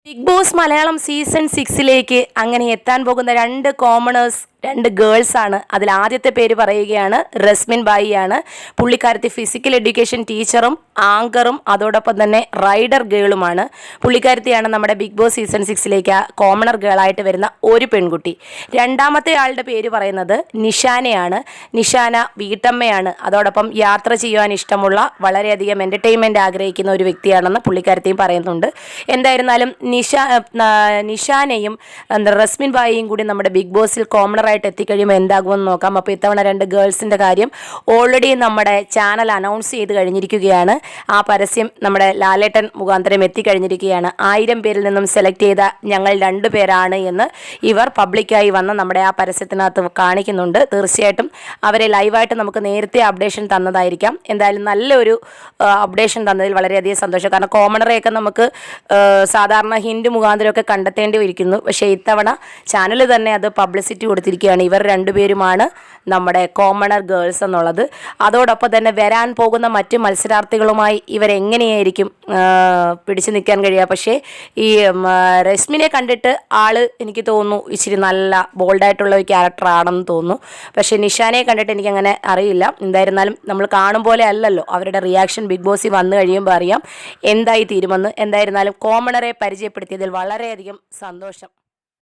Big boss Malayalam season 6 അങ്ങനെ എത്താൻ പോകുന്ന രണ്ട് കോമണേഴ്സ്, രണ്ട് ഗേൾസാണ്. അതിൽ ആദ്യത്തെ പേര് പറയുകയാണ് റസ്മിൻ ബായിയാണ്. പുള്ളിക്കാരത്തി ഫിസിക്കൽ എഡ്യൂക്കേഷൻ ടീച്ചറും ആങ്കറും അതോടൊപ്പം തന്നെ റൈഡർ ഗേളുമാണ്. പുള്ളിക്കാരത്തിയാണ് നമ്മുടെ ബിഗ് ബോസ് സീസൺ 6 കോമണർ ഗേളായിട്ട് വരുന്ന ഒരു പെൺകുട്ടി. രണ്ടാമത്തെ ആളുടെ പേര് പറയുന്നത് നിഷാനയാണ്. നിഷാന വീട്ടമ്മയാണ്. അതോടൊപ്പം യാത്ര ചെയ്യുവാൻ ഇഷ്ടമുള്ള, വളരെയധികം എൻ്റർടൈൻമെൻറ്റ് ആഗ്രഹിക്കുന്ന ഒരു വ്യക്തിയാണെന്ന് പുള്ളിക്കാരത്തിയും പറയുന്നുണ്ട്. എന്തായിരുന്നാലും നിഷാനയും റസ്മിൻ ബായിയും കൂടി നമ്മുടെ ബിഗ് ബോസിൽ കോമണറായിട്ട് എത്തിക്കഴിയുമ്പോൾ എന്താകുമെന്ന് നോക്കാം. അപ്പോൾ ഇത്തവണ രണ്ട് ഗേൾസിൻ്റെ കാര്യം ഓൾറെഡി നമ്മുടെ ചാനൽ അനൗൺസ് ചെയ്ത് കഴിഞ്ഞിരിക്കുകയാണ്. ആ പരസ്യം നമ്മുടെ ലാലേട്ടൻ മുഖാന്തരം എത്തിക്കഴിഞ്ഞിരിക്കുകയാണ്. 1000 പേരിൽ നിന്നും സെലക്ട് ചെയ്ത ഞങ്ങൾ 2 പേരാണ് എന്ന് ഇവർ പബ്ലിക്കായി വന്ന നമ്മുടെ ആ പരസ്യത്തിനകത്ത് കാണിക്കുന്നുണ്ട്. തീർച്ചയായിട്ടും അവരെ ലൈവായിട്ട് നമുക്ക് നേരത്തെ അപ്ഡേഷൻ തന്നതായിരിക്കാം. എന്തായാലും നല്ലൊരു അപ്ഡേഷൻ തന്നതിൽ വളരെയധികം സന്തോഷം. കാരണം കോമണറെയൊക്കെ നമുക്ക് സാധാരണ ഹിൻഡ് മുഖാന്തരമൊക്കെ കണ്ടെത്തേണ്ടി ഇരിക്കുന്നു. പക്ഷേ ഇത്തവണ ചാനൽ തന്നെ അത് പബ്ലിസിറ്റി കൊടുത്തിരിക്കുകയാണ്. ഇവർ 2 പേരുമാണ് നമ്മുടെ കോമണർ ഗേൾസ് എന്നുള്ളത്. അതോടൊപ്പം തന്നെ വരാൻ പോകുന്ന മറ്റ് മത്സരാർത്ഥികളുമായി ഇവരെങ്ങനെയായിരിക്കും പിടിച്ചു നിൽക്കാൻ കഴിയുക. പക്ഷേ ഈ രശ്മിനെ കണ്ടിട്ട് എനിക്ക് തോന്നുന്നു ഇച്ചിരി നല്ല ബോൾഡായിട്ടുള്ള ഒരു ക്യാരക്ടറാണെന്ന് തോന്നുന്നു. പക്ഷേ നിഷാനെ കണ്ടിട്ട് എനിക്കങ്ങനെ അറിയില്ല. എന്തായിരുന്നാലും നമ്മൾ കാണും പോലെ അല്ലല്ലോ അവരുടെ റിയാക്ഷൻ. ബിഗ് ബോസിൽ വന്നു കഴിയുമ്പോൾ അറിയാം എന്തായി തീരുമെന്ന്. എന്തായിരുന്നാലും കോമണറെ പരിചയപ്പെടുത്തിയതിൽ വളരെയധികം സന്തോഷം.